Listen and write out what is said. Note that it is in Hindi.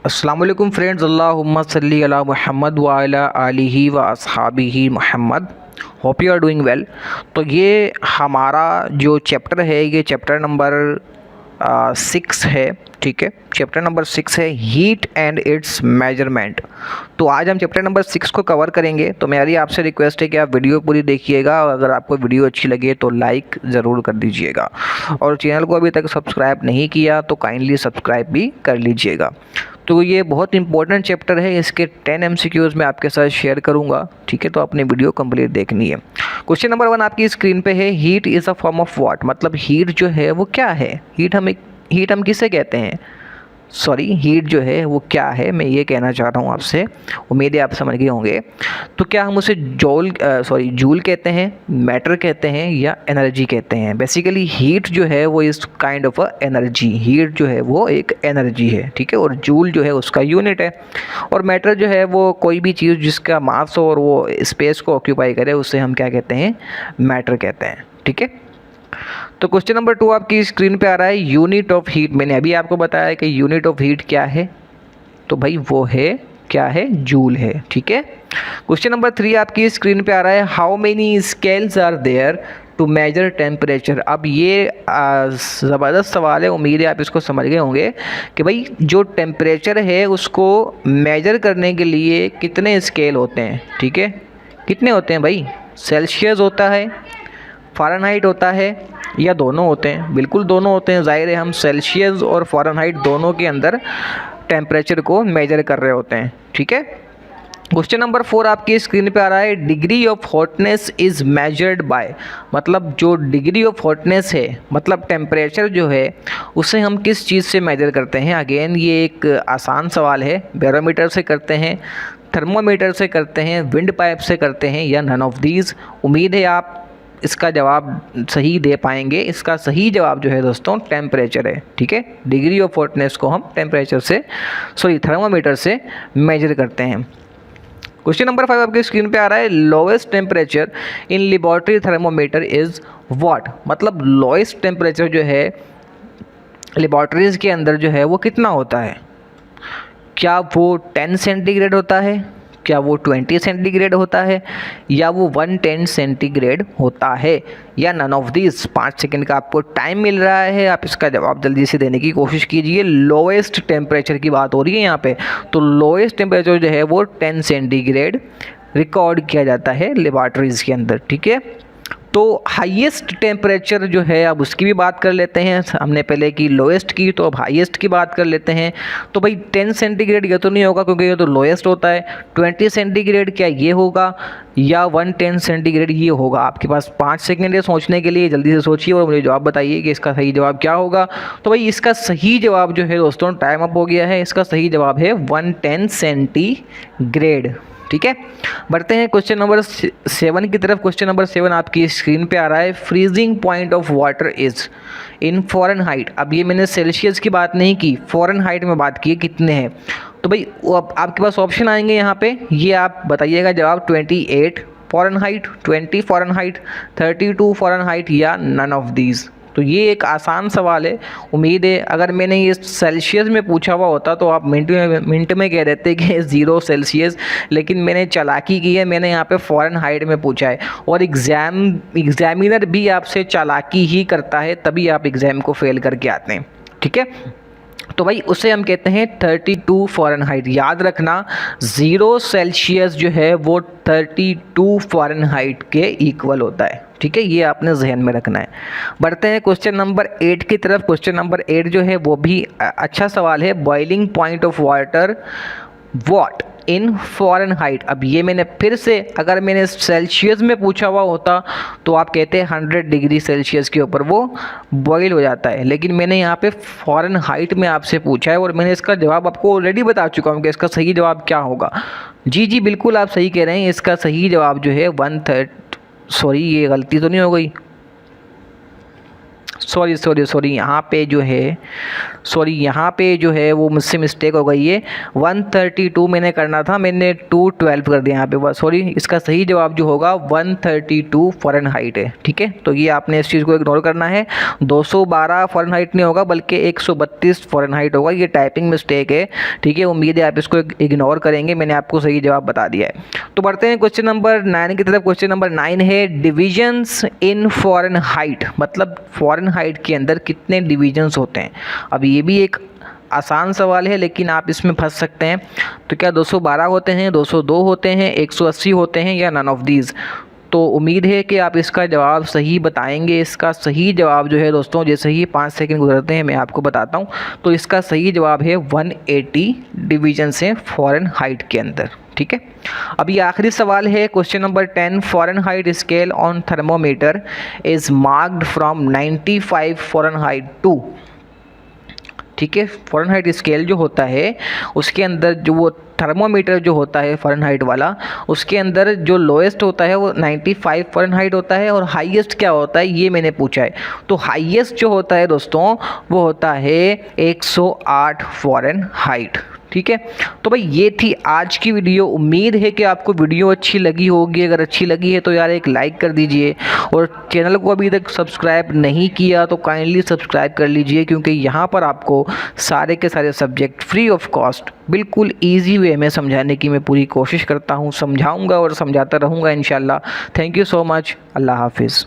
अस्सलाम वालेकुम फ्रेंड्स, अल्लाहुम्मा सल्ली अला मुहम्मद व अला आलिहि व अस्हाबिहि Muhammad. Hope you are doing well. तो ये हमारा जो चैप्टर है ये चैप्टर नंबर 6 है। ठीक है, चैप्टर नंबर 6 है हीट एंड इट्स मेजरमेंट। तो आज हम चैप्टर नंबर 6 को कवर करेंगे। तो मेरी आपसे रिक्वेस्ट है कि आप वीडियो पूरी देखिएगा और अगर आपको वीडियो अच्छी लगे तो लाइक ज़रूर कर दीजिएगा और चैनल को अभी तक सब्सक्राइब नहीं किया तो काइंडली सब्सक्राइब भी कर लीजिएगा। तो ये बहुत इंपॉर्टेंट चैप्टर है, इसके 10 MCQs मैं आपके साथ शेयर करूंगा। ठीक है, तो अपनी वीडियो कंप्लीट देखनी है। क्वेश्चन नंबर 1 आपकी स्क्रीन पे है, heat is a form of what. मतलब हीट जो है वो क्या है, हीट हम किसे कहते हैं, हीट जो है वो क्या है, मैं ये कहना चाह रहा हूँ आपसे। उम्मीद है आप समझ गए होंगे। तो क्या हम उसे जूल कहते हैं, मैटर कहते हैं या एनर्जी कहते हैं। बेसिकली हीट जो है वो इस kind of a energy, heat जो है वो एक एनर्जी है। ठीक है, और जूल जो है उसका यूनिट है और मैटर जो है वो कोई भी चीज़ जिसका मास हो और वो स्पेस को ऑक्यूपाई करे उसे हम क्या कहते हैं, मैटर कहते हैं। ठीक है, तो क्वेश्चन नंबर 2 आपकी स्क्रीन पे आ रहा है, यूनिट ऑफ हीट। मैंने अभी आपको बताया कि यूनिट ऑफ हीट क्या है, तो भाई वो है क्या है, जूल है। ठीक है, क्वेश्चन नंबर 3 आपकी स्क्रीन पे आ रहा है, how many scales are there to measure temperature. अब ये ज़बरदस्त सवाल है, उम्मीद है आप इसको समझ गए होंगे कि भाई जो टेम्परेचर है उसको मेजर करने के लिए कितने स्केल होते हैं। ठीक है, कितने होते हैं भाई, सेल्सियस होता है, फ़ारेनहाइट होता है या दोनों होते हैं। बिल्कुल दोनों होते हैं, जाहिर है हम सेल्सियस और फ़ारेनहाइट दोनों के अंदर टेम्परेचर को मेजर कर रहे होते हैं। ठीक है, क्वेश्चन नंबर 4 आपकी स्क्रीन पे आ रहा है, degree of hotness is measured by. मतलब जो डिग्री ऑफ हॉटनेस है, मतलब टेम्परेचर जो है उसे हम किस चीज़ से मेजर करते हैं। अगेन ये एक आसान सवाल है, बैरोमीटर से करते हैं, थर्मोमीटर से करते हैं, विंड पाइप से करते हैं या नन ऑफ दीज। उम्मीद है आप इसका जवाब सही दे पाएंगे। इसका सही जवाब जो है दोस्तों टेम्परेचर है। ठीक है, डिग्री ऑफ हॉटनेस को हम टेम्परेचर से थर्मोमीटर से मेजर करते हैं। क्वेश्चन नंबर 5 आपकी स्क्रीन पे आ रहा है, lowest temperature in laboratory thermometer is what. मतलब लोएस्ट टेम्परेचर जो है लेबोरेटरीज़ के अंदर जो है वो कितना होता है। क्या वो 10 सेंटीग्रेड होता है, क्या वो 20 सेंटीग्रेड होता है या वो 110 सेंटीग्रेड होता है या नन ऑफ दिस। 5 सेकंड का आपको टाइम मिल रहा है, आप इसका जवाब जल्दी से देने की कोशिश कीजिए। लोएस्ट टेम्परेचर की बात हो रही है यहाँ पे, तो लोएस्ट टेम्परेचर जो है वो 10 सेंटीग्रेड रिकॉर्ड किया जाता है लेबॉर्ट्रीज़ के अंदर। ठीक है, तो हाईएस्ट टेम्परेचर जो है अब उसकी भी बात कर लेते हैं। हमने पहले की लोएस्ट की, तो अब हाईएस्ट की बात कर लेते हैं। तो भाई 10 सेंटीग्रेड ये तो नहीं होगा क्योंकि ये तो लोएस्ट होता है। 20 सेंटीग्रेड क्या ये होगा या 110 सेंटीग्रेड ये होगा। आपके पास 5 सेकंड है सोचने के लिए, जल्दी से सोचिए और मुझे जवाब बताइए कि इसका सही जवाब क्या होगा। तो भाई इसका सही जवाब जो है दोस्तों, टाइम अप हो गया है, इसका सही जवाब है 110 सेंटीग्रेड। ठीक है, बढ़ते हैं क्वेश्चन नंबर 7 की तरफ। क्वेश्चन नंबर 7 आपकी स्क्रीन पे आ रहा है, freezing point of water is in Fahrenheit. अब ये मैंने सेल्सियस की बात नहीं की, फ़ारेनहाइट में बात की है कितने हैं। तो भाई अब आपके पास ऑप्शन आएंगे यहाँ पे, ये आप बताइएगा जवाब 28 फ़ारेनहाइट, 20 फ़ारेनहाइट, 32 फ़ारेनहाइट या नन ऑफ दीज। तो ये एक आसान सवाल है। उम्मीद है अगर मैंने ये सेल्सियस में पूछा हुआ होता तो आप मिनट में कह देते कि 0 सेल्सियस, लेकिन मैंने चालाकी की है, मैंने यहाँ पे फ़ारेनहाइट में पूछा है। और एग्ज़ामिनर भी आपसे चालाकी ही करता है, तभी आप एग्ज़ाम को फेल करके आते हैं। ठीक है, तो भाई उसे हम कहते हैं 32 फ़ारेनहाइट। याद रखना 0 सेल्सियस जो है वो 32 फ़ारेनहाइट के इक्वल होता है। ठीक है, ये आपने जहन में रखना है। बढ़ते हैं क्वेश्चन नंबर 8 की तरफ। क्वेश्चन नंबर 8 जो है वो भी अच्छा सवाल है, boiling point of water what in Fahrenheit. अब ये मैंने फिर से, अगर मैंने सेल्सियस में पूछा हुआ होता तो आप कहते हैं 100 डिग्री सेल्सियस के ऊपर वो बॉईल हो जाता है, लेकिन मैंने यहाँ पे फ़ारेनहाइट में आपसे पूछा है और मैंने इसका जवाब आपको ऑलरेडी बता चुका हूँ कि इसका सही जवाब क्या होगा। जी बिल्कुल आप सही कह रहे हैं, इसका सही जवाब जो है ये गलती तो नहीं हो गई, सॉरी यहाँ पे जो है वो मुझसे मिस्टेक हो गई है। 132 मैंने करना था, मैंने 212 कर दिया यहाँ पे, सॉरी। इसका सही जवाब जो होगा 132 फ़ारेनहाइट है, ठीक है। तो ये आपने इस चीज़ को इग्नोर करना है। 212 फ़ारेनहाइट नहीं होगा बल्कि 132 फ़ारेनहाइट होगा। ये टाइपिंग मिस्टेक है, ठीक है। उम्मीद है आप इसको इग्नोर करेंगे, मैंने आपको सही जवाब बता दिया है। तो बढ़ते हैं क्वेश्चन नंबर 9 की तरफ। क्वेश्चन नंबर 9 है डिविजन्स इन फ़ारेनहाइट, मतलब फ़ारेनहाइट के अंदर कितने डिविजन्स होते हैं। अब ये भी एक आसान सवाल है लेकिन आप इसमें फंस सकते हैं। तो क्या 212 होते हैं, 202 होते हैं, 180 होते हैं या नन ऑफ दीज। तो उम्मीद है कि आप इसका जवाब सही बताएंगे। इसका सही जवाब जो है दोस्तों, जैसे ही 5 सेकंड गुजरते हैं मैं आपको बताता हूँ। तो इसका सही जवाब है 180 डिविजन्स हैं फ़ारेनहाइट के अंदर, ठीक है। अब ये आखिरी सवाल है question number 10। Fahrenheit scale on thermometer is marked from 95 Fahrenheit to, ठीक है। फ़ारेनहाइट स्केल जो होता है उसके अंदर जो वो थर्मोमीटर जो होता है फ़ारेनहाइट वाला, उसके अंदर जो लोएस्ट होता है वो 95 फ़ारेनहाइट होता है और हाईएस्ट क्या होता है ये मैंने पूछा है। तो हाईएस्ट जो होता है दोस्तों वो होता है 108 फ़ारेनहाइट, ठीक है। तो भाई ये थी आज की वीडियो। उम्मीद है कि आपको वीडियो अच्छी लगी होगी। अगर अच्छी लगी है तो यार एक लाइक कर दीजिए, और चैनल को अभी तक सब्सक्राइब नहीं किया तो काइंडली सब्सक्राइब कर लीजिए, क्योंकि यहाँ पर आपको सारे के सारे सब्जेक्ट फ्री ऑफ कॉस्ट बिल्कुल ईजी वे में समझाने की मैं पूरी कोशिश करता हूँ, समझाऊँगा और समझाता रहूँगा इंशाल्लाह। Thank you so much. Allah हाफिज़।